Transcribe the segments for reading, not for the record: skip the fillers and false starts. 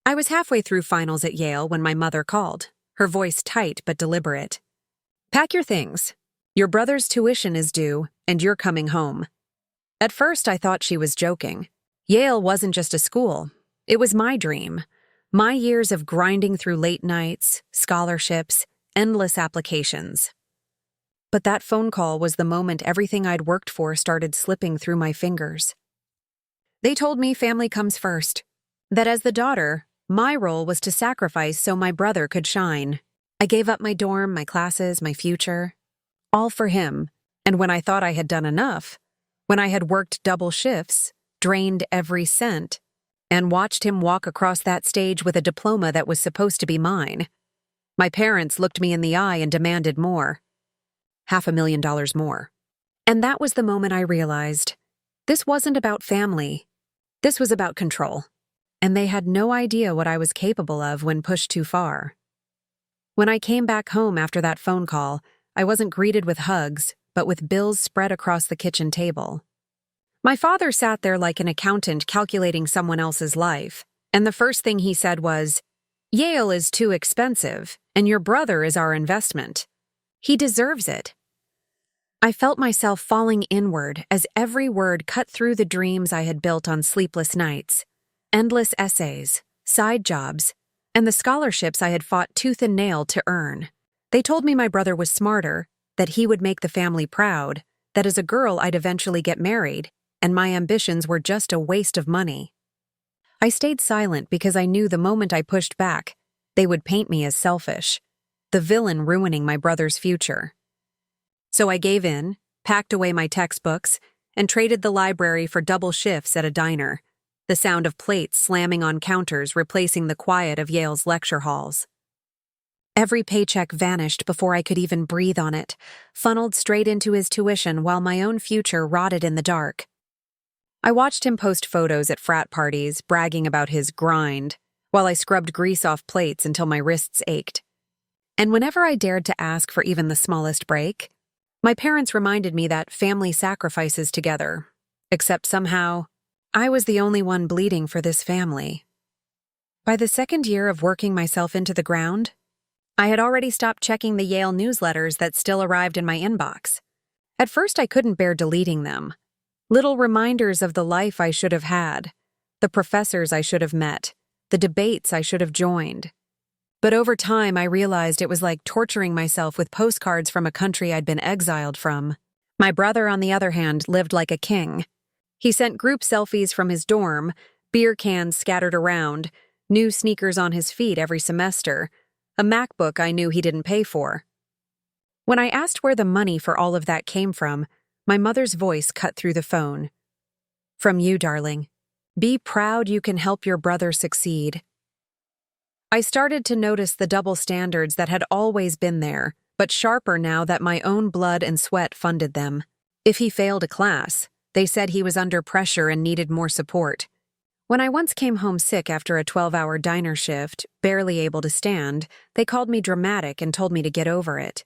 I was halfway through finals at Yale when my mother called, her voice tight but deliberate. "Pack your things. Your brother's tuition is due, and you're coming home." At first, I thought she was joking. Yale wasn't just a school. It was my dream. My years of grinding through late nights, scholarships, endless applications. But that phone call was the moment everything I'd worked for started slipping through my fingers. They told me family comes first. That as the daughter, my role was to sacrifice so my brother could shine. I gave up my dorm, my classes, my future. All for him. And when I thought I had done enough, when I had worked double shifts, drained every cent, and watched him walk across that stage with a diploma that was supposed to be mine, my parents looked me in the eye and demanded more. $500,000 more. And that was the moment I realized this wasn't about family. This was about control. And they had no idea what I was capable of when pushed too far. When I came back home after that phone call, I wasn't greeted with hugs, but with bills spread across the kitchen table. My father sat there like an accountant calculating someone else's life, and the first thing he said was, "Yale is too expensive, and your brother is our investment. He deserves it." I felt myself falling inward as every word cut through the dreams I had built on sleepless nights, endless essays, side jobs, and the scholarships I had fought tooth and nail to earn. They told me my brother was smarter, that he would make the family proud, that as a girl I'd eventually get married, and my ambitions were just a waste of money. I stayed silent because I knew the moment I pushed back, they would paint me as selfish, the villain ruining my brother's future. So I gave in, packed away my textbooks, and traded the library for double shifts at a diner, the sound of plates slamming on counters replacing the quiet of Yale's lecture halls. Every paycheck vanished before I could even breathe on it, funneled straight into his tuition while my own future rotted in the dark. I watched him post photos at frat parties, bragging about his grind, while I scrubbed grease off plates until my wrists ached. And whenever I dared to ask for even the smallest break, my parents reminded me that family sacrifices together, except somehow, I was the only one bleeding for this family. By the second year of working myself into the ground, I had already stopped checking the Yale newsletters that still arrived in my inbox. At first, I couldn't bear deleting them. Little reminders of the life I should have had, the professors I should have met, the debates I should have joined. But over time, I realized it was like torturing myself with postcards from a country I'd been exiled from. My brother, on the other hand, lived like a king. He sent group selfies from his dorm, beer cans scattered around, new sneakers on his feet every semester, a MacBook I knew he didn't pay for. When I asked where the money for all of that came from, my mother's voice cut through the phone. "From you, darling. Be proud you can help your brother succeed." I started to notice the double standards that had always been there, but sharper now that my own blood and sweat funded them. If he failed a class, they said he was under pressure and needed more support. When I once came home sick after a 12-hour diner shift, barely able to stand, they called me dramatic and told me to get over it.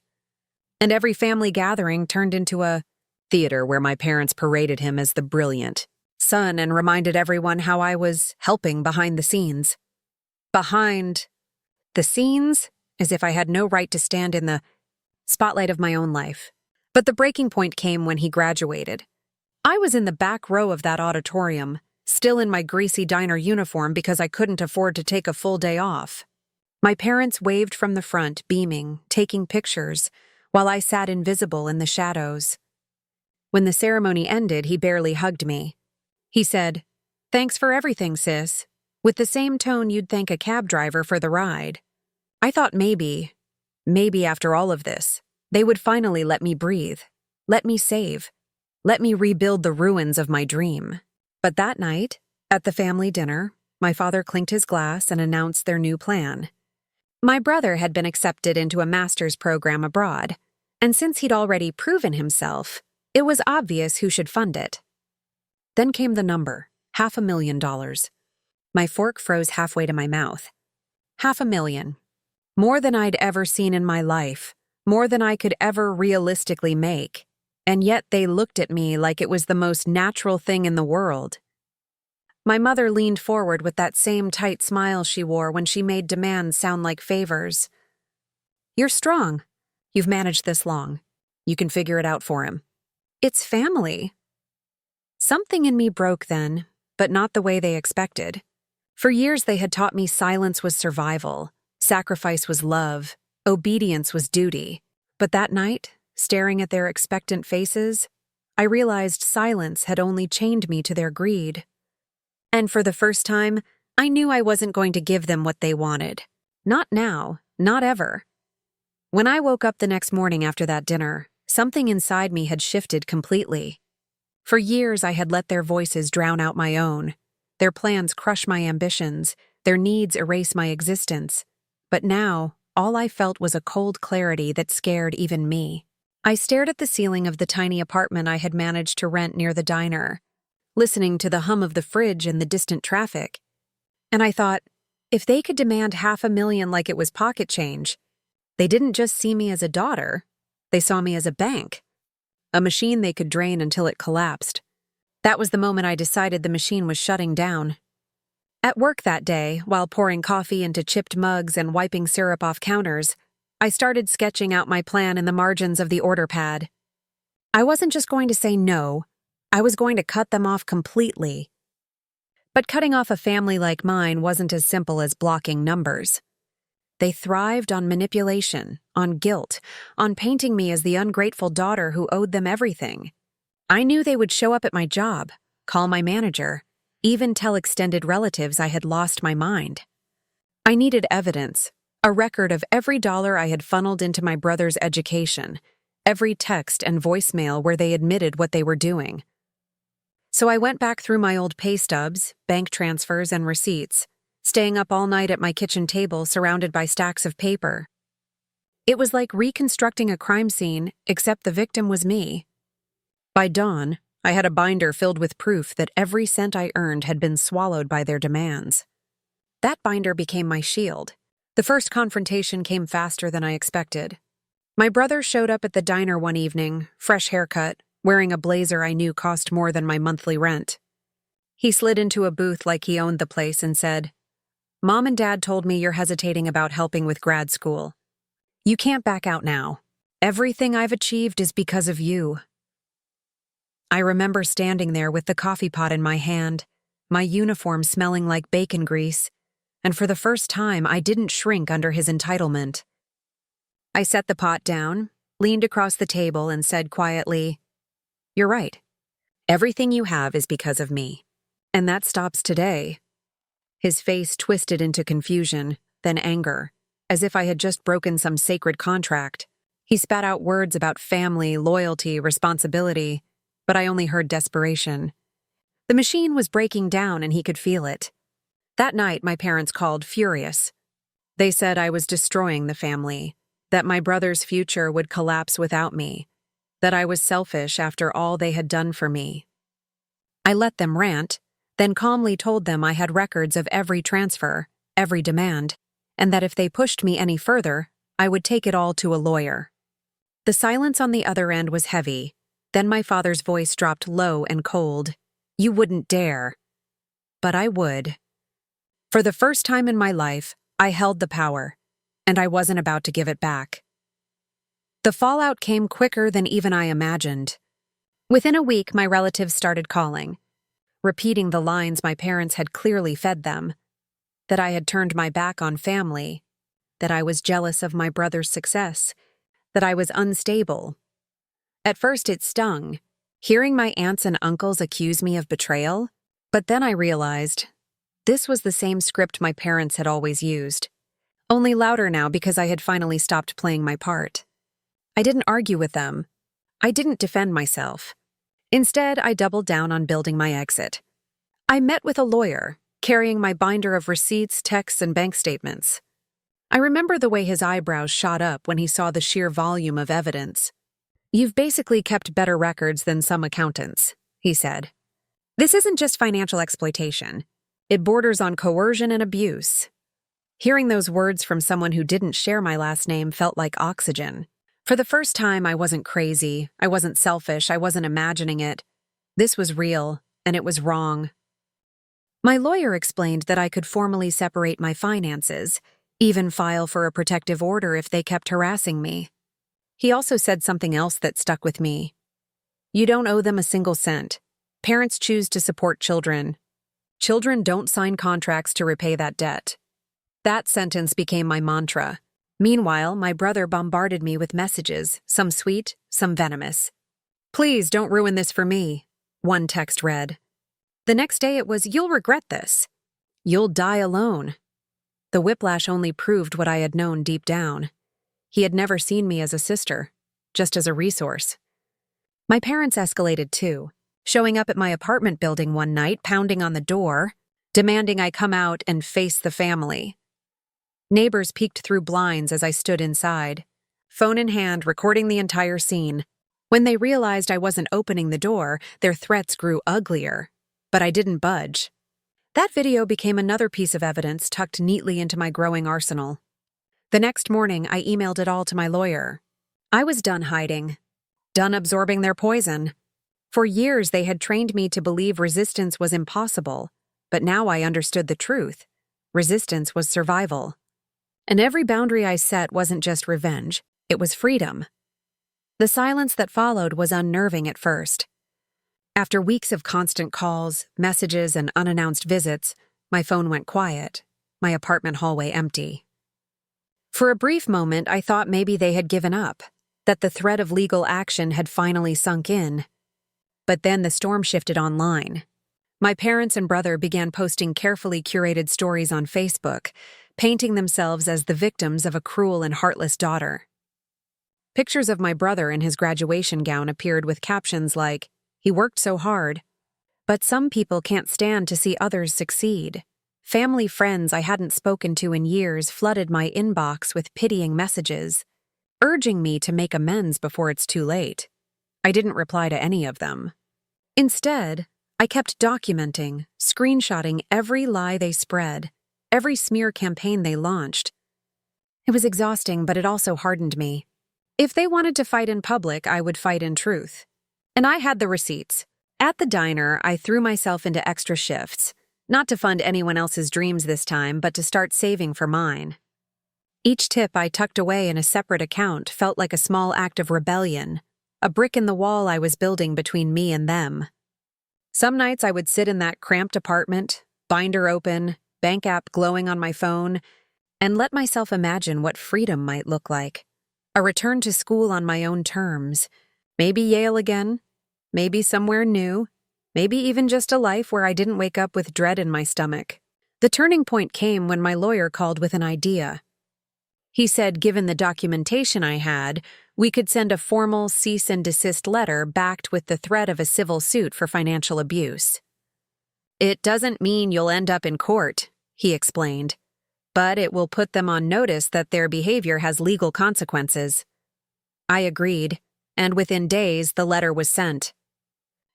And every family gathering turned into a theater where my parents paraded him as the brilliant son and reminded everyone how I was helping behind the scenes. Behind the scenes, as if I had no right to stand in the spotlight of my own life. But the breaking point came when he graduated. I was in the back row of that auditorium, still in my greasy diner uniform because I couldn't afford to take a full day off. My parents waved from the front, beaming, taking pictures, while I sat invisible in the shadows. When the ceremony ended, he barely hugged me. He said, "Thanks for everything, sis," with the same tone you'd thank a cab driver for the ride. I thought maybe after all of this, they would finally let me breathe, let me save, let me rebuild the ruins of my dream. But that night, at the family dinner, my father clinked his glass and announced their new plan. My brother had been accepted into a master's program abroad, and since he'd already proven himself, it was obvious who should fund it. Then came the number, $500,000. My fork froze halfway to my mouth. $500,000. More than I'd ever seen in my life, more than I could ever realistically make. And yet they looked at me like it was the most natural thing in the world. My mother leaned forward with that same tight smile she wore when she made demands sound like favors. "You're strong. You've managed this long. You can figure it out for him. It's family." Something in me broke then, but not the way they expected. For years they had taught me silence was survival, sacrifice was love, obedience was duty. But that night, staring at their expectant faces, I realized silence had only chained me to their greed. And for the first time, I knew I wasn't going to give them what they wanted. Not now, not ever. When I woke up the next morning after that dinner, something inside me had shifted completely. For years I had let their voices drown out my own. Their plans crush my ambitions, their needs erase my existence. But now, all I felt was a cold clarity that scared even me. I stared at the ceiling of the tiny apartment I had managed to rent near the diner, listening to the hum of the fridge and the distant traffic. And I thought, if they could demand $500,000 like it was pocket change, they didn't just see me as a daughter, they saw me as a bank, a machine they could drain until it collapsed. That was the moment I decided the machine was shutting down. At work that day, while pouring coffee into chipped mugs and wiping syrup off counters, I started sketching out my plan in the margins of the order pad. I wasn't just going to say no, I was going to cut them off completely. But cutting off a family like mine wasn't as simple as blocking numbers. They thrived on manipulation, on guilt, on painting me as the ungrateful daughter who owed them everything. I knew they would show up at my job, call my manager, even tell extended relatives I had lost my mind. I needed evidence, a record of every dollar I had funneled into my brother's education, every text and voicemail where they admitted what they were doing. So I went back through my old pay stubs, bank transfers, and receipts, staying up all night at my kitchen table surrounded by stacks of paper. It was like reconstructing a crime scene, except the victim was me. By dawn, I had a binder filled with proof that every cent I earned had been swallowed by their demands. That binder became my shield. The first confrontation came faster than I expected. My brother showed up at the diner one evening, fresh haircut, wearing a blazer I knew cost more than my monthly rent. He slid into a booth like he owned the place and said, "Mom and Dad told me you're hesitating about helping with grad school. You can't back out now. Everything I've achieved is because of you." I remember standing there with the coffee pot in my hand, my uniform smelling like bacon grease, and for the first time I didn't shrink under his entitlement. I set the pot down, leaned across the table, and said quietly, "You're right. Everything you have is because of me. And that stops today." His face twisted into confusion, then anger, as if I had just broken some sacred contract. He spat out words about family, loyalty, responsibility, but I only heard desperation. The machine was breaking down and he could feel it. That night, my parents called furious. They said I was destroying the family, that my brother's future would collapse without me, that I was selfish after all they had done for me. I let them rant, then calmly told them I had records of every transfer, every demand, and that if they pushed me any further, I would take it all to a lawyer. The silence on the other end was heavy. Then my father's voice dropped low and cold. "You wouldn't dare." But I would. For the first time in my life, I held the power, and I wasn't about to give it back. The fallout came quicker than even I imagined. Within a week, my relatives started calling, repeating the lines my parents had clearly fed them, that I had turned my back on family, that I was jealous of my brother's success, that I was unstable. At first it stung, hearing my aunts and uncles accuse me of betrayal, but then I realized this was the same script my parents had always used, only louder now because I had finally stopped playing my part. I didn't argue with them. I didn't defend myself. Instead, I doubled down on building my exit. I met with a lawyer, carrying my binder of receipts, texts, and bank statements. I remember the way his eyebrows shot up when he saw the sheer volume of evidence. "You've basically kept better records than some accountants," he said. "This isn't just financial exploitation. It borders on coercion and abuse." Hearing those words from someone who didn't share my last name felt like oxygen. For the first time, I wasn't crazy, I wasn't selfish, I wasn't imagining it. This was real, and it was wrong. My lawyer explained that I could formally separate my finances, even file for a protective order if they kept harassing me. He also said something else that stuck with me. You don't owe them a single cent. Parents choose to support children. Children don't sign contracts to repay that debt. That sentence became my mantra. Meanwhile, my brother bombarded me with messages, some sweet, some venomous. Please don't ruin this for me, one text read. The next day it was, you'll regret this. You'll die alone. The whiplash only proved what I had known deep down. He had never seen me as a sister, just as a resource. My parents escalated too, showing up at my apartment building one night, pounding on the door, demanding I come out and face the family. Neighbors peeked through blinds as I stood inside, phone in hand, recording the entire scene. When they realized I wasn't opening the door, their threats grew uglier. But I didn't budge. That video became another piece of evidence tucked neatly into my growing arsenal. The next morning, I emailed it all to my lawyer. I was done hiding, done absorbing their poison. For years, they had trained me to believe resistance was impossible, but now I understood the truth. Resistance was survival. And every boundary I set wasn't just revenge, it was freedom. The silence that followed was unnerving at first. After weeks of constant calls, messages, and unannounced visits, my phone went quiet, my apartment hallway empty. For a brief moment, I thought maybe they had given up, that the threat of legal action had finally sunk in. But then the storm shifted online. My parents and brother began posting carefully curated stories on Facebook, painting themselves as the victims of a cruel and heartless daughter. Pictures of my brother in his graduation gown appeared with captions like, "He worked so hard." But some people can't stand to see others succeed. Family friends I hadn't spoken to in years flooded my inbox with pitying messages, urging me to make amends before it's too late. I didn't reply to any of them. Instead, I kept documenting, screenshotting every lie they spread, every smear campaign they launched. It was exhausting, but it also hardened me. If they wanted to fight in public, I would fight in truth. And I had the receipts. At the diner, I threw myself into extra shifts, not to fund anyone else's dreams this time, but to start saving for mine. Each tip I tucked away in a separate account felt like a small act of rebellion, a brick in the wall I was building between me and them. Some nights I would sit in that cramped apartment, binder open, bank app glowing on my phone, and let myself imagine what freedom might look like. A return to school on my own terms. Maybe Yale again. Maybe somewhere new. Maybe even just a life where I didn't wake up with dread in my stomach. The turning point came when my lawyer called with an idea. He said, given the documentation I had, we could send a formal cease and desist letter backed with the threat of a civil suit for financial abuse. It doesn't mean you'll end up in court, he explained, but it will put them on notice that their behavior has legal consequences. I agreed, and within days the letter was sent.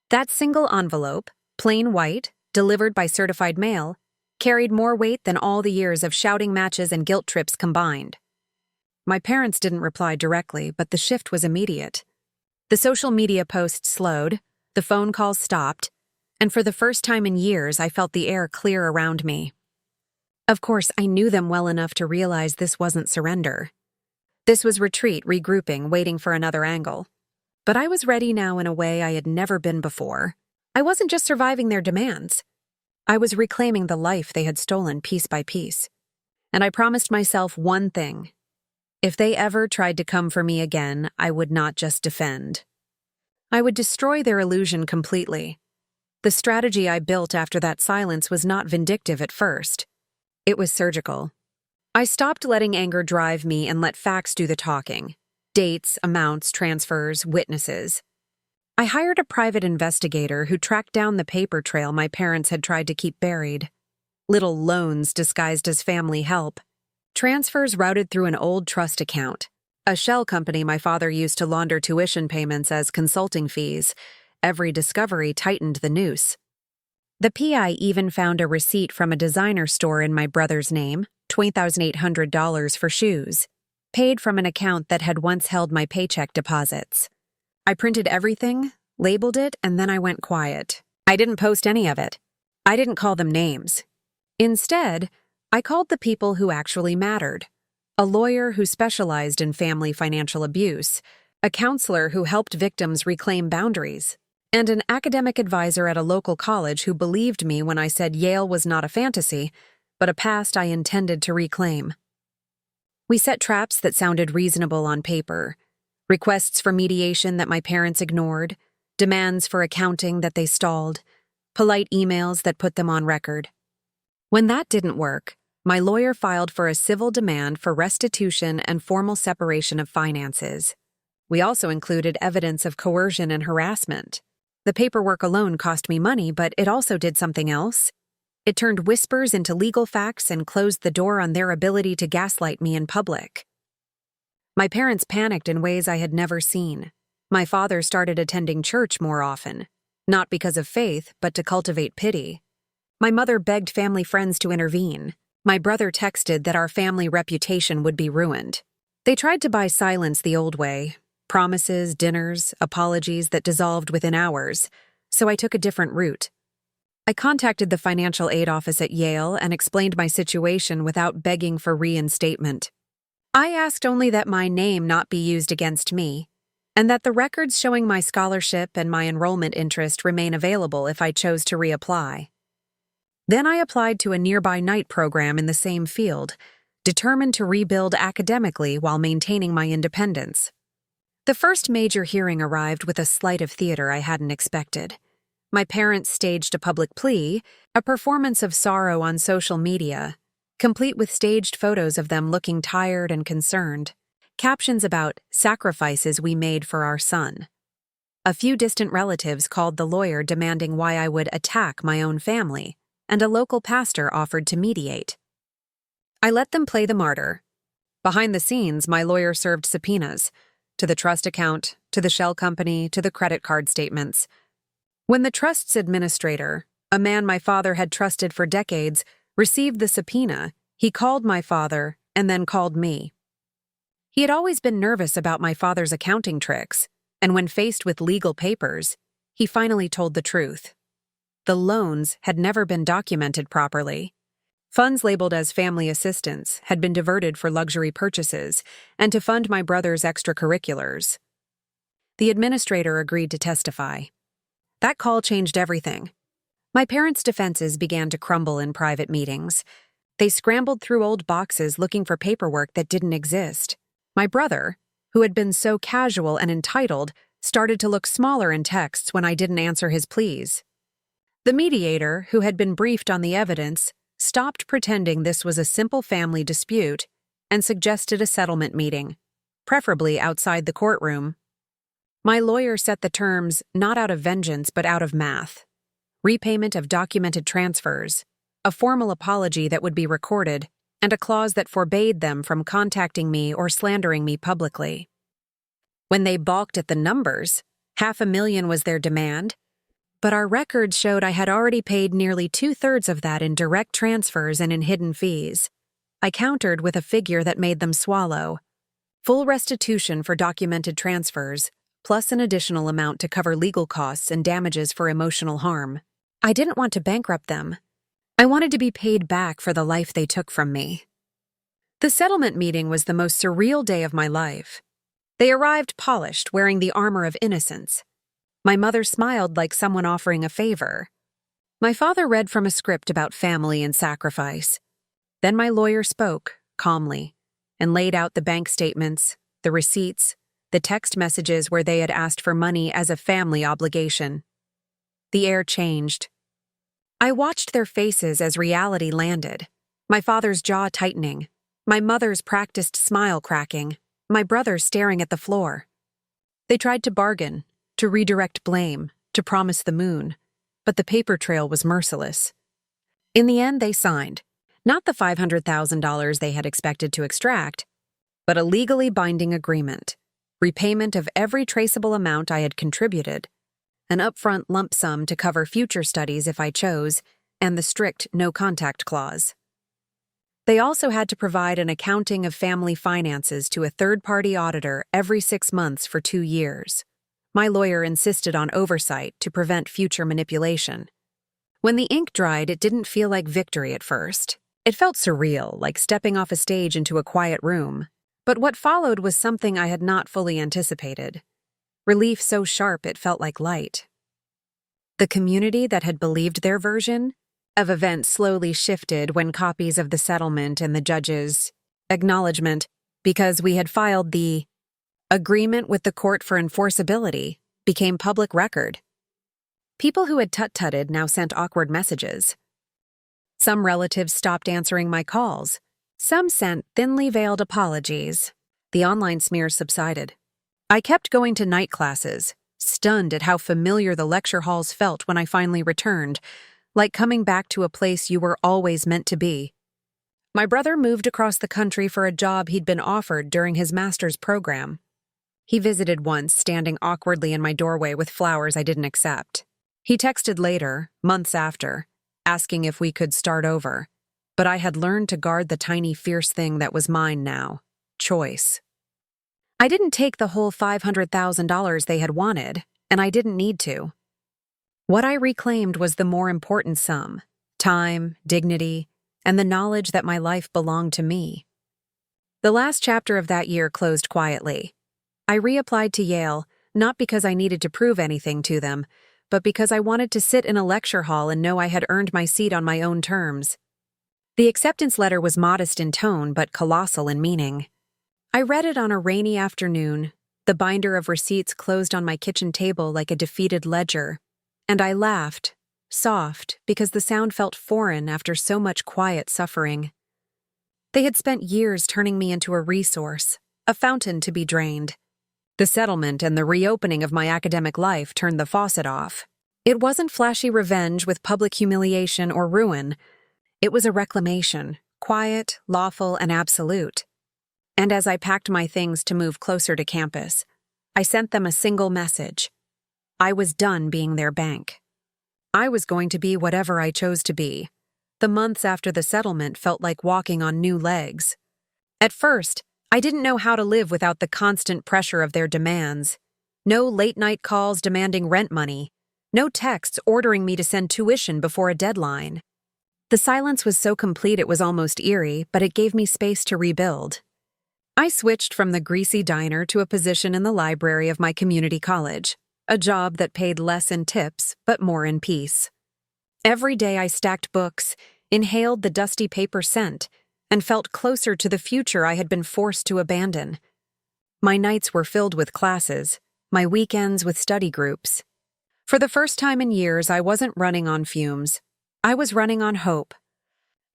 That single envelope, plain white, delivered by certified mail, carried more weight than all the years of shouting matches and guilt trips combined. My parents didn't reply directly, but the shift was immediate. The social media posts slowed, the phone calls stopped, and for the first time in years I felt the air clear around me. Of course, I knew them well enough to realize this wasn't surrender. This was retreat, regrouping, waiting for another angle. But I was ready now in a way I had never been before. I wasn't just surviving their demands. I was reclaiming the life they had stolen piece by piece. And I promised myself one thing. If they ever tried to come for me again, I would not just defend. I would destroy their illusion completely. The strategy I built after that silence was not vindictive at first. It was surgical. I stopped letting anger drive me and let facts do the talking. Dates, amounts, transfers, witnesses. I hired a private investigator who tracked down the paper trail my parents had tried to keep buried. Little loans disguised as family help. Transfers routed through an old trust account. A shell company my father used to launder tuition payments as consulting fees. Every discovery tightened the noose. The PI even found a receipt from a designer store in my brother's name, $20,800 for shoes, paid from an account that had once held my paycheck deposits. I printed everything, labeled it, and then I went quiet. I didn't post any of it. I didn't call them names. Instead, I called the people who actually mattered. A lawyer who specialized in family financial abuse, a counselor who helped victims reclaim boundaries, and an academic advisor at a local college who believed me when I said Yale was not a fantasy, but a past I intended to reclaim. We set traps that sounded reasonable on paper, requests for mediation that my parents ignored, demands for accounting that they stalled, polite emails that put them on record. When that didn't work, my lawyer filed for a civil demand for restitution and formal separation of finances. We also included evidence of coercion and harassment. The paperwork alone cost me money, but it also did something else. It turned whispers into legal facts and closed the door on their ability to gaslight me in public. My parents panicked in ways I had never seen. My father started attending church more often, not because of faith, but to cultivate pity. My mother begged family friends to intervene. My brother texted that our family reputation would be ruined. They tried to buy silence the old way, promises, dinners, apologies that dissolved within hours, so I took a different route. I contacted the financial aid office at Yale and explained my situation without begging for reinstatement. I asked only that my name not be used against me, and that the records showing my scholarship and my enrollment interest remain available if I chose to reapply. Then I applied to a nearby night program in the same field, determined to rebuild academically while maintaining my independence. The first major hearing arrived with a sleight of theater I hadn't expected. My parents staged a public plea, a performance of sorrow on social media, complete with staged photos of them looking tired and concerned, captions about sacrifices we made for our son. A few distant relatives called the lawyer demanding why I would attack my own family, and a local pastor offered to mediate. I let them play the martyr. Behind the scenes, my lawyer served subpoenas to the trust account, to the shell company, to the credit card statements. When the trust's administrator, a man my father had trusted for decades, received the subpoena, he called my father and then called me. He had always been nervous about my father's accounting tricks, and when faced with legal papers, he finally told the truth. The loans had never been documented properly. Funds labeled as family assistance had been diverted for luxury purchases and to fund my brother's extracurriculars. The administrator agreed to testify. That call changed everything. My parents' defenses began to crumble in private meetings. They scrambled through old boxes looking for paperwork that didn't exist. My brother, who had been so casual and entitled, started to look smaller in texts when I didn't answer his pleas. The mediator, who had been briefed on the evidence, stopped pretending this was a simple family dispute and suggested a settlement meeting, preferably outside the courtroom. My lawyer set the terms not out of vengeance but out of math. Repayment of documented transfers, a formal apology that would be recorded, and a clause that forbade them from contacting me or slandering me publicly. When they balked at the numbers, $500,000 was their demand, but our records showed I had already paid nearly 2/3 of that in direct transfers and in hidden fees. I countered with a figure that made them swallow. Full restitution for documented transfers, plus an additional amount to cover legal costs and damages for emotional harm. I didn't want to bankrupt them. I wanted to be paid back for the life they took from me. The settlement meeting was the most surreal day of my life. They arrived polished, wearing the armor of innocence. My mother smiled like someone offering a favor. My father read from a script about family and sacrifice. Then my lawyer spoke, calmly, and laid out the bank statements, the receipts, the text messages where they had asked for money as a family obligation. The air changed. I watched their faces as reality landed, my father's jaw tightening, my mother's practiced smile cracking, my brother staring at the floor. They tried to bargain, to redirect blame, to promise the moon, but the paper trail was merciless. In the end, they signed, not the $500,000 they had expected to extract, but a legally binding agreement, repayment of every traceable amount I had contributed, an upfront lump sum to cover future studies if I chose, and the strict no-contact clause. They also had to provide an accounting of family finances to a third-party auditor every 6 months for 2 years. My lawyer insisted on oversight to prevent future manipulation. When the ink dried, it didn't feel like victory at first. It felt surreal, like stepping off a stage into a quiet room. But what followed was something I had not fully anticipated. Relief so sharp it felt like light. The community that had believed their version of events slowly shifted when copies of the settlement and the judge's acknowledgement, because we had filed the agreement with the court for enforceability, became public record. People who had tut-tutted now sent awkward messages. Some relatives stopped answering my calls. Some sent thinly veiled apologies. The online smears subsided. I kept going to night classes, stunned at how familiar the lecture halls felt when I finally returned, like coming back to a place you were always meant to be. My brother moved across the country for a job he'd been offered during his master's program. He visited once, standing awkwardly in my doorway with flowers I didn't accept. He texted later, months after, asking if we could start over, but I had learned to guard the tiny fierce thing that was mine now: choice. I didn't take the whole $500,000 they had wanted, and I didn't need to. What I reclaimed was the more important sum: time, dignity, and the knowledge that my life belonged to me. The last chapter of that year closed quietly. I reapplied to Yale, not because I needed to prove anything to them, but because I wanted to sit in a lecture hall and know I had earned my seat on my own terms. The acceptance letter was modest in tone but colossal in meaning. I read it on a rainy afternoon, the binder of receipts closed on my kitchen table like a defeated ledger, and I laughed, soft, because the sound felt foreign after so much quiet suffering. They had spent years turning me into a resource, a fountain to be drained. The settlement and the reopening of my academic life turned the faucet off. It wasn't flashy revenge with public humiliation or ruin. It was a reclamation, quiet, lawful, and absolute. And as I packed my things to move closer to campus, I sent them a single message. I was done being their bank. I was going to be whatever I chose to be. The months after the settlement felt like walking on new legs. At first, I didn't know how to live without the constant pressure of their demands. No late-night calls demanding rent money. No texts ordering me to send tuition before a deadline. The silence was so complete it was almost eerie, but it gave me space to rebuild. I switched from the greasy diner to a position in the library of my community college, a job that paid less in tips but more in peace. Every day I stacked books, inhaled the dusty paper scent, and felt closer to the future I had been forced to abandon. My nights were filled with classes, my weekends with study groups. For the first time in years, I wasn't running on fumes. I was running on hope.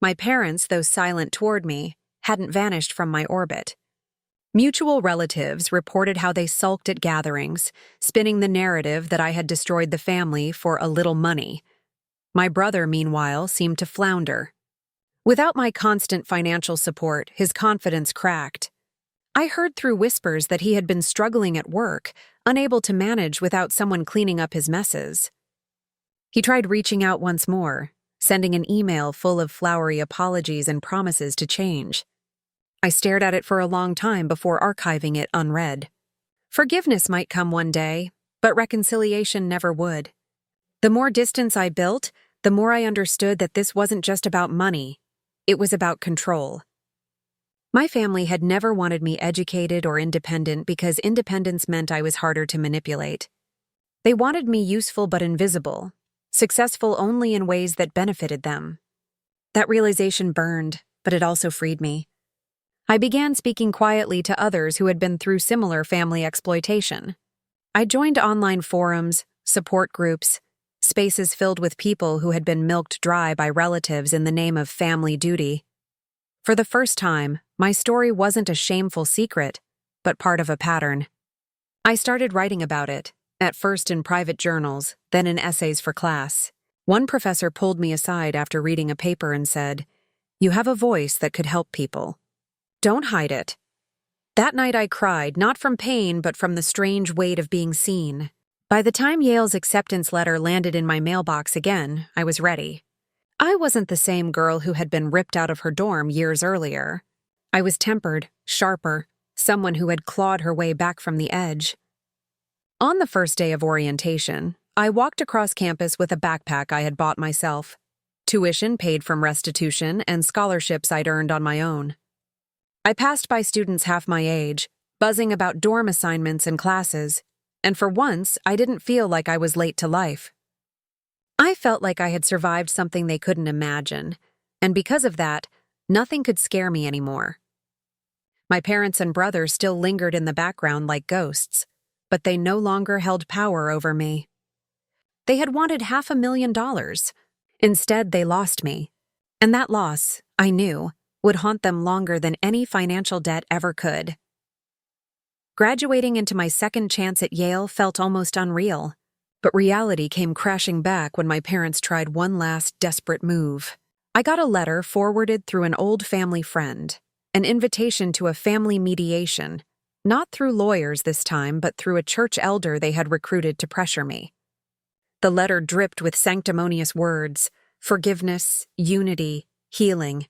My parents, though silent toward me, hadn't vanished from my orbit. Mutual relatives reported how they sulked at gatherings, spinning the narrative that I had destroyed the family for a little money. My brother, meanwhile, seemed to flounder. Without my constant financial support, his confidence cracked. I heard through whispers that he had been struggling at work, unable to manage without someone cleaning up his messes. He tried reaching out once more, sending an email full of flowery apologies and promises to change. I stared at it for a long time before archiving it unread. Forgiveness might come one day, but reconciliation never would. The more distance I built, the more I understood that this wasn't just about money. It was about control. My family had never wanted me educated or independent because independence meant I was harder to manipulate. They wanted me useful but invisible, successful only in ways that benefited them. That realization burned, but it also freed me. I began speaking quietly to others who had been through similar family exploitation. I joined online forums, support groups, spaces filled with people who had been milked dry by relatives in the name of family duty. For the first time, my story wasn't a shameful secret, but part of a pattern. I started writing about it, at first in private journals, then in essays for class. One professor pulled me aside after reading a paper and said, "You have a voice that could help people. Don't hide it." That night I cried, not from pain, but from the strange weight of being seen. By the time Yale's acceptance letter landed in my mailbox again, I was ready. I wasn't the same girl who had been ripped out of her dorm years earlier. I was tempered, sharper, someone who had clawed her way back from the edge. On the first day of orientation, I walked across campus with a backpack I had bought myself, tuition paid from restitution, and scholarships I'd earned on my own. I passed by students half my age, buzzing about dorm assignments and classes, and for once, I didn't feel like I was late to life. I felt like I had survived something they couldn't imagine, and because of that, nothing could scare me anymore. My parents and brother still lingered in the background like ghosts, but they no longer held power over me. They had wanted $500,000. Instead, they lost me. And that loss, I knew, would haunt them longer than any financial debt ever could. Graduating into my second chance at Yale felt almost unreal, but reality came crashing back when my parents tried one last desperate move. I got a letter forwarded through an old family friend, an invitation to a family mediation, not through lawyers this time, but through a church elder they had recruited to pressure me. The letter dripped with sanctimonious words, forgiveness, unity, healing.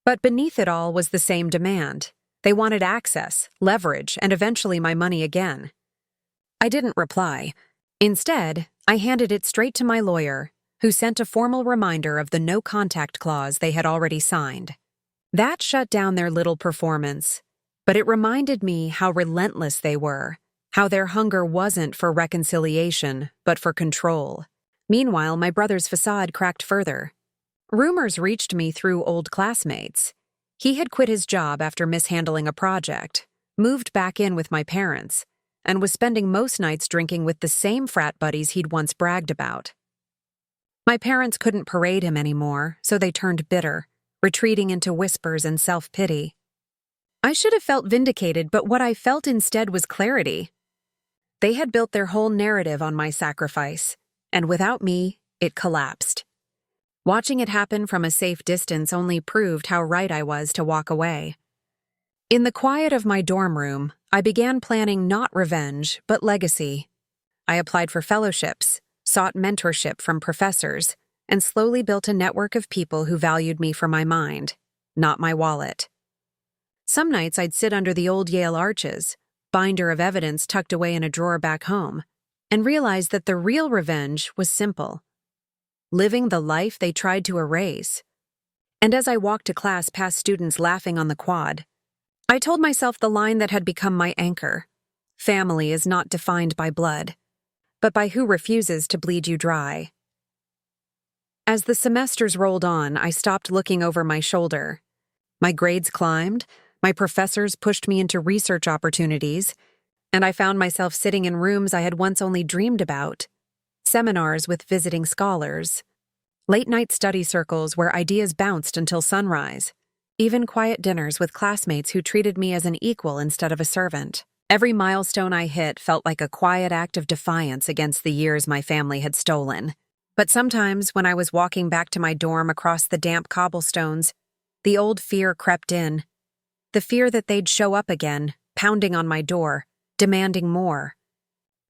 But beneath it all was the same demand. They wanted access, leverage, and eventually my money again. I didn't reply. Instead, I handed it straight to my lawyer, who sent a formal reminder of the no-contact clause they had already signed. That shut down their little performance, but it reminded me how relentless they were, how their hunger wasn't for reconciliation, but for control. Meanwhile, my brother's facade cracked further. Rumors reached me through old classmates. He had quit his job after mishandling a project, moved back in with my parents, and was spending most nights drinking with the same frat buddies he'd once bragged about. My parents couldn't parade him anymore, so they turned bitter, retreating into whispers and self-pity. I should have felt vindicated, but what I felt instead was clarity. They had built their whole narrative on my sacrifice, and without me, it collapsed. Watching it happen from a safe distance only proved how right I was to walk away. In the quiet of my dorm room, I began planning not revenge, but legacy. I applied for fellowships, sought mentorship from professors, and slowly built a network of people who valued me for my mind, not my wallet. Some nights I'd sit under the old Yale arches, binder of evidence tucked away in a drawer back home, and realize that the real revenge was simple. Living the life they tried to erase. And as I walked to class past students laughing on the quad, I told myself the line that had become my anchor. Family is not defined by blood, but by who refuses to bleed you dry. As the semesters rolled on, I stopped looking over my shoulder. My grades climbed, my professors pushed me into research opportunities, and I found myself sitting in rooms I had once only dreamed about. Seminars with visiting scholars, late-night study circles where ideas bounced until sunrise, even quiet dinners with classmates who treated me as an equal instead of a servant. Every milestone I hit felt like a quiet act of defiance against the years my family had stolen. But sometimes, when I was walking back to my dorm across the damp cobblestones, the old fear crept in. The fear that they'd show up again, pounding on my door, demanding more.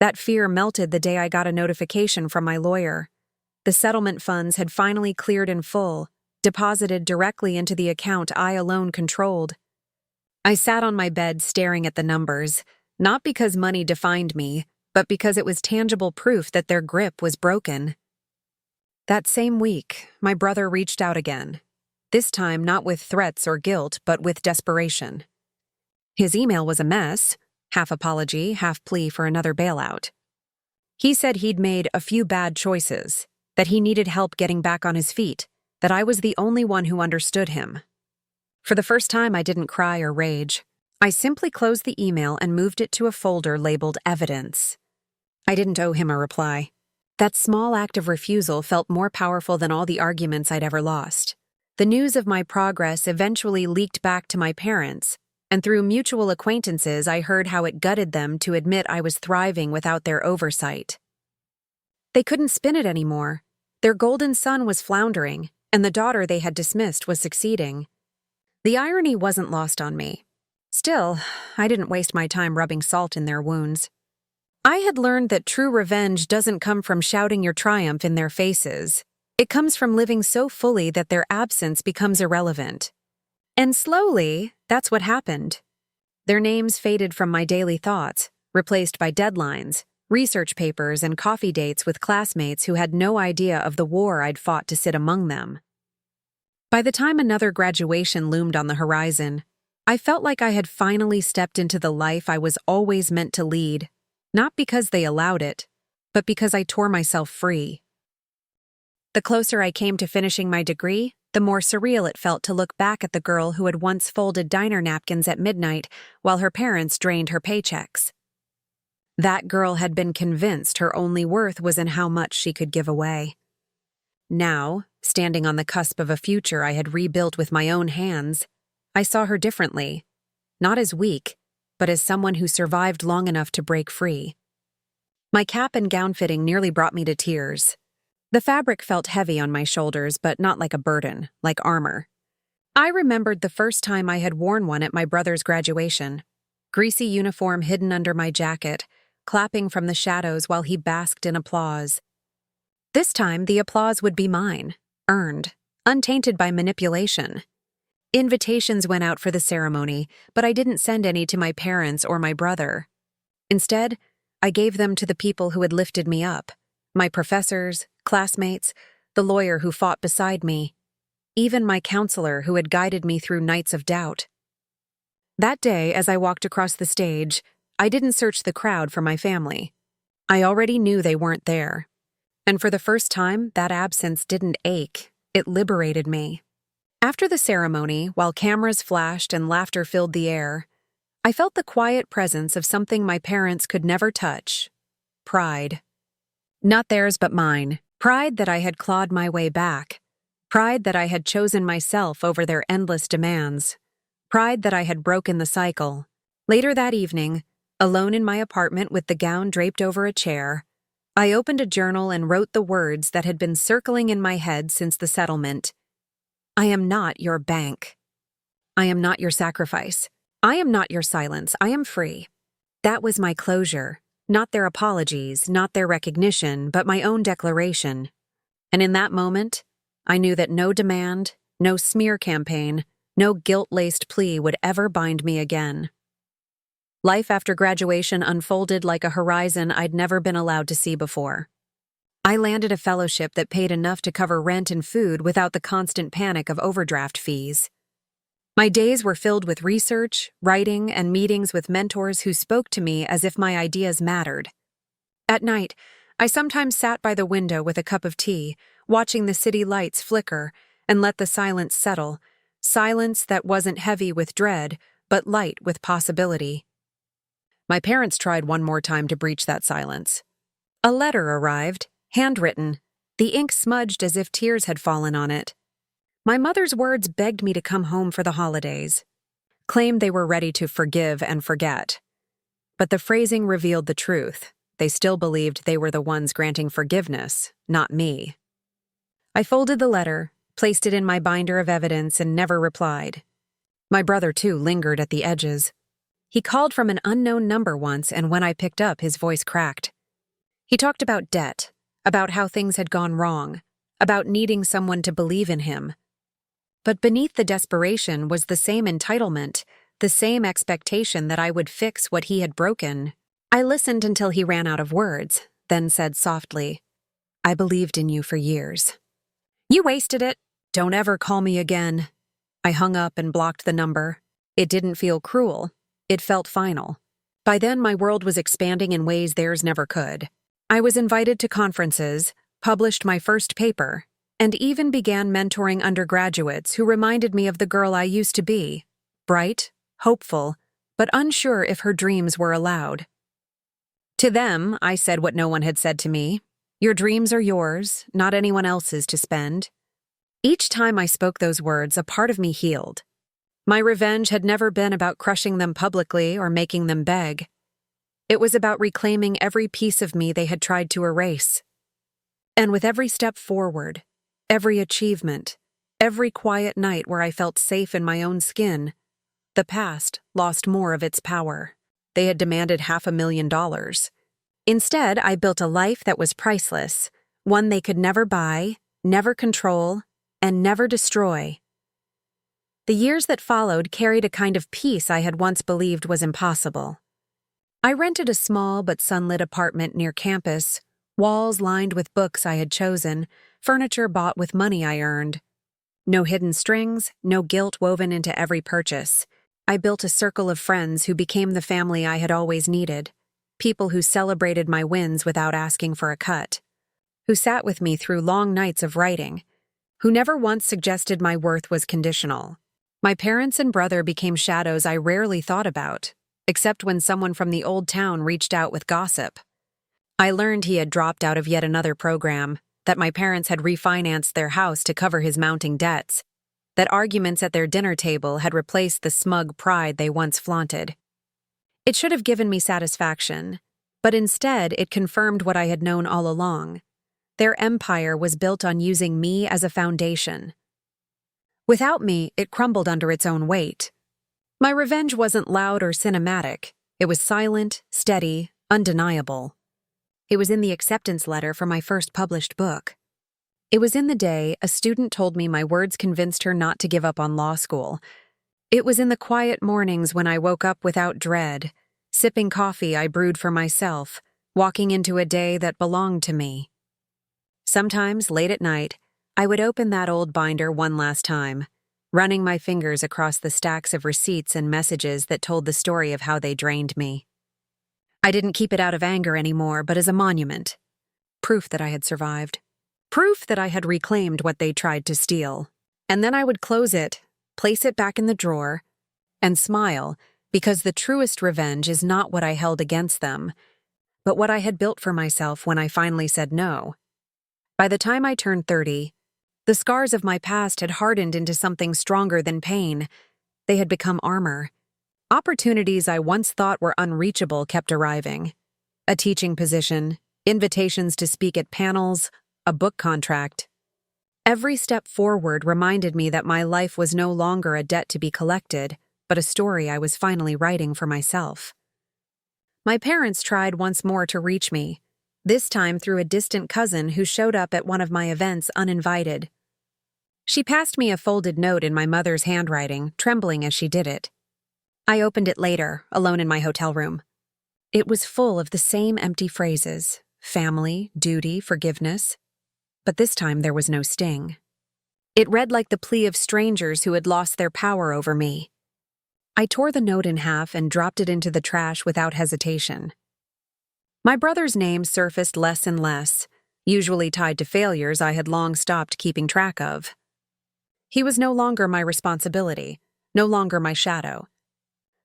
That fear melted the day I got a notification from my lawyer. The settlement funds had finally cleared in full, deposited directly into the account I alone controlled. I sat on my bed staring at the numbers, not because money defined me, but because it was tangible proof that their grip was broken. That same week, my brother reached out again, this time not with threats or guilt, but with desperation. His email was a mess, half apology, half plea for another bailout. He said he'd made a few bad choices, that he needed help getting back on his feet, that I was the only one who understood him. For the first time, I didn't cry or rage. I simply closed the email and moved it to a folder labeled Evidence. I didn't owe him a reply. That small act of refusal felt more powerful than all the arguments I'd ever lost. The news of my progress eventually leaked back to my parents, and through mutual acquaintances I heard how it gutted them to admit I was thriving without their oversight. They couldn't spin it anymore. Their golden son was floundering, and the daughter they had dismissed was succeeding. The irony wasn't lost on me. Still, I didn't waste my time rubbing salt in their wounds. I had learned that true revenge doesn't come from shouting your triumph in their faces. It comes from living so fully that their absence becomes irrelevant. And slowly, that's what happened. Their names faded from my daily thoughts, replaced by deadlines, research papers and coffee dates with classmates who had no idea of the war I'd fought to sit among them. By the time another graduation loomed on the horizon, I felt like I had finally stepped into the life I was always meant to lead, not because they allowed it, but because I tore myself free. The closer I came to finishing my degree, the more surreal it felt to look back at the girl who had once folded diner napkins at midnight while her parents drained her paychecks. That girl had been convinced her only worth was in how much she could give away. Now, standing on the cusp of a future I had rebuilt with my own hands, I saw her differently, not as weak, but as someone who survived long enough to break free. My cap and gown fitting nearly brought me to tears. The fabric felt heavy on my shoulders, but not like a burden, like armor. I remembered the first time I had worn one at my brother's graduation. Greasy uniform hidden under my jacket, clapping from the shadows while he basked in applause. This time, the applause would be mine, earned, untainted by manipulation. Invitations went out for the ceremony, but I didn't send any to my parents or my brother. Instead, I gave them to the people who had lifted me up, my professors, classmates, the lawyer who fought beside me, even my counselor who had guided me through nights of doubt. That day, as I walked across the stage, I didn't search the crowd for my family. I already knew they weren't there. And for the first time, that absence didn't ache. It liberated me. After the ceremony, while cameras flashed and laughter filled the air, I felt the quiet presence of something my parents could never touch: pride. Not theirs but mine. Pride that I had clawed my way back. Pride that I had chosen myself over their endless demands. Pride that I had broken the cycle. Later that evening, alone in my apartment with the gown draped over a chair, I opened a journal and wrote the words that had been circling in my head since the settlement. I am not your bank. I am not your sacrifice. I am not your silence. I am free. That was my closure. Not their apologies, not their recognition, but my own declaration. And in that moment, I knew that no demand, no smear campaign, no guilt-laced plea would ever bind me again. Life after graduation unfolded like a horizon I'd never been allowed to see before. I landed a fellowship that paid enough to cover rent and food without the constant panic of overdraft fees. My days were filled with research, writing, and meetings with mentors who spoke to me as if my ideas mattered. At night, I sometimes sat by the window with a cup of tea, watching the city lights flicker, and let the silence settle, silence that wasn't heavy with dread, but light with possibility. My parents tried one more time to breach that silence. A letter arrived, handwritten, the ink smudged as if tears had fallen on it. My mother's words begged me to come home for the holidays, claimed they were ready to forgive and forget. But the phrasing revealed the truth. They still believed they were the ones granting forgiveness, not me. I folded the letter, placed it in my binder of evidence, and never replied. My brother, too, lingered at the edges. He called from an unknown number once, and when I picked up, his voice cracked. He talked about debt, about how things had gone wrong, about needing someone to believe in him. But beneath the desperation was the same entitlement, the same expectation that I would fix what he had broken. I listened until he ran out of words, then said softly, "I believed in you for years." "You wasted it. Don't ever call me again." I hung up and blocked the number. It didn't feel cruel. It felt final. By then, my world was expanding in ways theirs never could. I was invited to conferences, published my first paper, and even began mentoring undergraduates who reminded me of the girl I used to be, bright, hopeful, but unsure if her dreams were allowed. To them, I said what no one had said to me: "Your dreams are yours, not anyone else's to spend." Each time I spoke those words, a part of me healed. My revenge had never been about crushing them publicly or making them beg. It was about reclaiming every piece of me they had tried to erase. And with every step forward, every achievement, every quiet night where I felt safe in my own skin, the past lost more of its power. They had demanded $500,000. Instead, I built a life that was priceless, one they could never buy, never control, and never destroy. The years that followed carried a kind of peace I had once believed was impossible. I rented a small but sunlit apartment near campus, walls lined with books I had chosen, furniture bought with money I earned. No hidden strings, no guilt woven into every purchase. I built a circle of friends who became the family I had always needed, people who celebrated my wins without asking for a cut, who sat with me through long nights of writing, who never once suggested my worth was conditional. My parents and brother became shadows I rarely thought about, except when someone from the old town reached out with gossip. I learned he had dropped out of yet another program, that my parents had refinanced their house to cover his mounting debts, that arguments at their dinner table had replaced the smug pride they once flaunted. It should have given me satisfaction, but instead it confirmed what I had known all along. Their empire was built on using me as a foundation. Without me, it crumbled under its own weight. My revenge wasn't loud or cinematic. It was silent, steady, undeniable. It was in the acceptance letter for my first published book. It was in the day a student told me my words convinced her not to give up on law school. It was in the quiet mornings when I woke up without dread, sipping coffee I brewed for myself, walking into a day that belonged to me. Sometimes, late at night, I would open that old binder one last time, running my fingers across the stacks of receipts and messages that told the story of how they drained me. I didn't keep it out of anger anymore, but as a monument. Proof that I had survived. Proof that I had reclaimed what they tried to steal. And then I would close it, place it back in the drawer, and smile, because the truest revenge is not what I held against them, but what I had built for myself when I finally said no. By the time I turned 30, the scars of my past had hardened into something stronger than pain. They had become armor. Opportunities I once thought were unreachable kept arriving. A teaching position, invitations to speak at panels, a book contract. Every step forward reminded me that my life was no longer a debt to be collected, but a story I was finally writing for myself. My parents tried once more to reach me, this time through a distant cousin who showed up at one of my events uninvited. She passed me a folded note in my mother's handwriting, trembling as she did it. I opened it later, alone in my hotel room. It was full of the same empty phrases: family, duty, forgiveness. But this time there was no sting. It read like the plea of strangers who had lost their power over me. I tore the note in half and dropped it into the trash without hesitation. My brother's name surfaced less and less, usually tied to failures I had long stopped keeping track of. He was no longer my responsibility, no longer my shadow.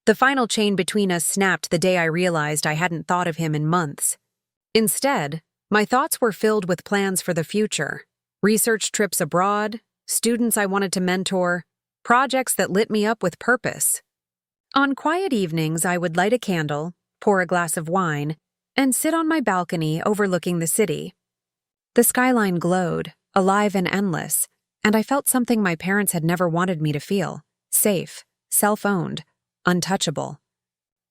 The final chain between us snapped the day I realized I hadn't thought of him in months. Instead, my thoughts were filled with plans for the future: research trips abroad, students I wanted to mentor, projects that lit me up with purpose. On quiet evenings, I would light a candle, pour a glass of wine, and sit on my balcony overlooking the city. The skyline glowed, alive and endless, and I felt something my parents had never wanted me to feel: safe, self-owned, untouchable.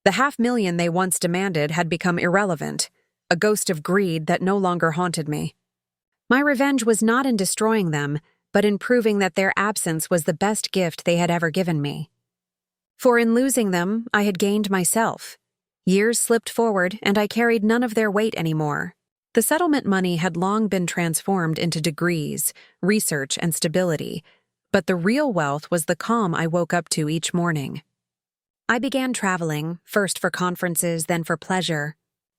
The $500,000 they once demanded had become irrelevant, a ghost of greed that no longer haunted me. My revenge was not in destroying them, but in proving that their absence was the best gift they had ever given me. For in losing them, I had gained myself. Years slipped forward, and I carried none of their weight anymore. The settlement money had long been transformed into degrees, research, and stability, but the real wealth was the calm I woke up to each morning. I began traveling, first for conferences, then for pleasure.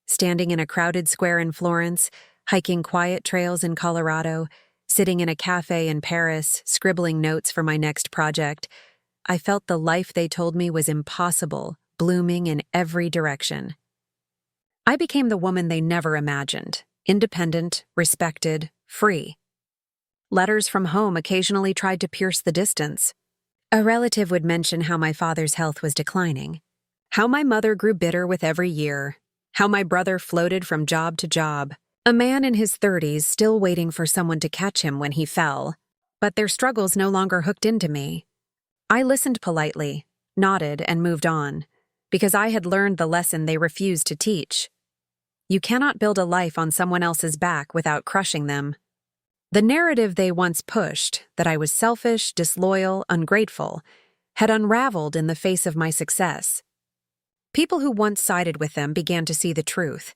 Standing in a crowded square in Florence, hiking quiet trails in Colorado, sitting in a cafe in Paris, scribbling notes for my next project, I felt the life they told me was impossible, blooming in every direction. I became the woman they never imagined: independent, respected, free. Letters from home occasionally tried to pierce the distance. A relative would mention how my father's health was declining, how my mother grew bitter with every year, how my brother floated from job to job, a man in his 30s still waiting for someone to catch him when he fell. But their struggles no longer hooked into me. I listened politely, nodded, and moved on, because I had learned the lesson they refused to teach. You cannot build a life on someone else's back without crushing them. The narrative they once pushed, that I was selfish, disloyal, ungrateful, had unraveled in the face of my success. People who once sided with them began to see the truth.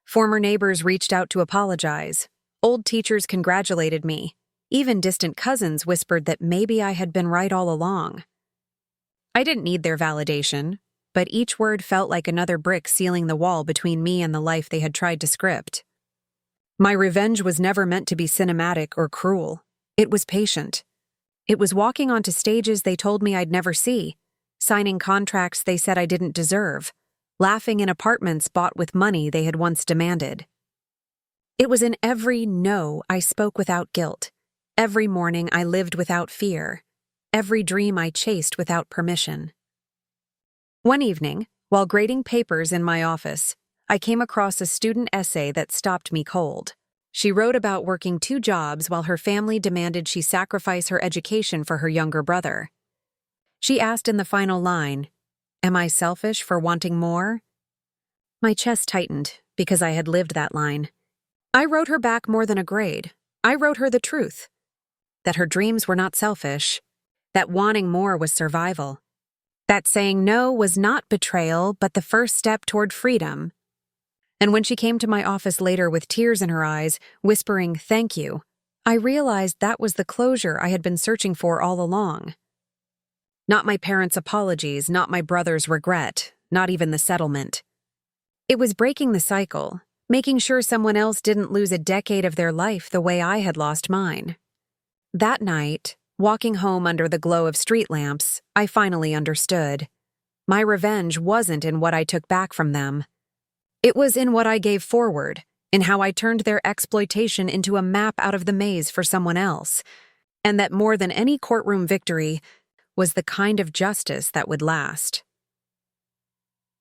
Former neighbors reached out to apologize. Old teachers congratulated me. Even distant cousins whispered that maybe I had been right all along. I didn't need their validation, but each word felt like another brick sealing the wall between me and the life they had tried to script. My revenge was never meant to be cinematic or cruel. It was patient. It was walking onto stages they told me I'd never see, signing contracts they said I didn't deserve, laughing in apartments bought with money they had once demanded. It was in every no I spoke without guilt. Every morning I lived without fear. Every dream I chased without permission. One evening, while grading papers in my office, I came across a student essay that stopped me cold. She wrote about working 2 jobs while her family demanded she sacrifice her education for her younger brother. She asked in the final line, "Am I selfish for wanting more?" My chest tightened because I had lived that line. I wrote her back more than a grade. I wrote her the truth. That her dreams were not selfish. That wanting more was survival. That saying no was not betrayal, but the first step toward freedom. And when she came to my office later with tears in her eyes, whispering, "Thank you," I realized that was the closure I had been searching for all along. Not my parents' apologies, not my brother's regret, not even the settlement. It was breaking the cycle, making sure someone else didn't lose a decade of their life the way I had lost mine. That night, walking home under the glow of street lamps, I finally understood. My revenge wasn't in what I took back from them. It was in what I gave forward, in how I turned their exploitation into a map out of the maze for someone else, and that more than any courtroom victory was the kind of justice that would last.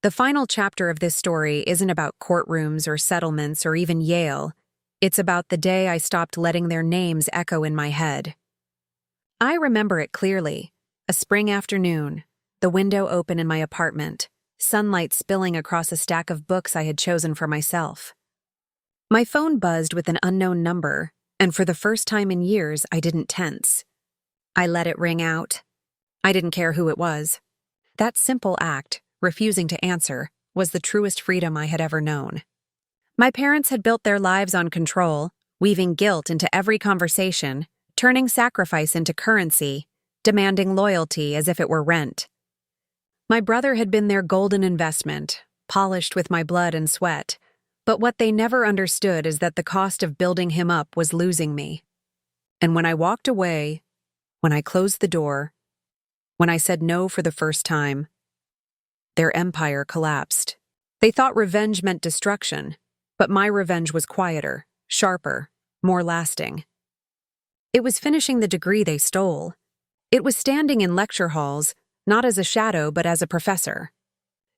The final chapter of this story isn't about courtrooms or settlements or even Yale. It's about the day I stopped letting their names echo in my head. I remember it clearly. A spring afternoon, the window open in my apartment, sunlight spilling across a stack of books I had chosen for myself. My phone buzzed with an unknown number, and for the first time in years, I didn't tense. I let it ring out. I didn't care who it was. That simple act, refusing to answer, was the truest freedom I had ever known. My parents had built their lives on control, weaving guilt into every conversation, turning sacrifice into currency, demanding loyalty as if it were rent. My brother had been their golden investment, polished with my blood and sweat, but what they never understood is that the cost of building him up was losing me. And when I walked away, when I closed the door, when I said no for the first time, their empire collapsed. They thought revenge meant destruction, but my revenge was quieter, sharper, more lasting. It was finishing the degree they stole. It was standing in lecture halls, not as a shadow but as a professor.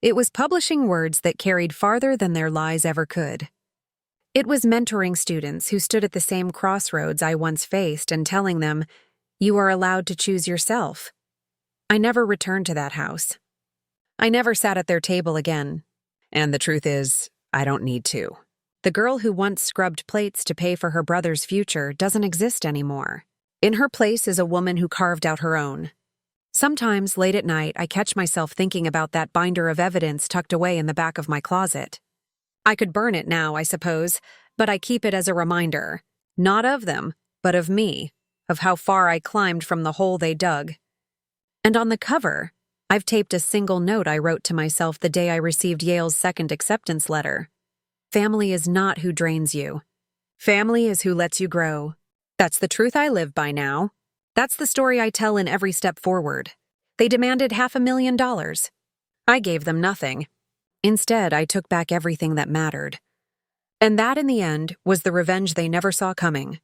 It was publishing words that carried farther than their lies ever could. It was mentoring students who stood at the same crossroads I once faced and telling them, "You are allowed to choose yourself." I never returned to that house. I never sat at their table again. And the truth is, I don't need to. The girl who once scrubbed plates to pay for her brother's future doesn't exist anymore. In her place is a woman who carved out her own. Sometimes, late at night, I catch myself thinking about that binder of evidence tucked away in the back of my closet. I could burn it now, I suppose, but I keep it as a reminder, not of them, but of me, of how far I climbed from the hole they dug. And on the cover, I've taped a single note I wrote to myself the day I received Yale's second acceptance letter. Family is not who drains you. Family is who lets you grow. That's the truth I live by now. That's the story I tell in every step forward. They demanded $500,000. I gave them nothing. Instead, I took back everything that mattered. And that, in the end, was the revenge they never saw coming.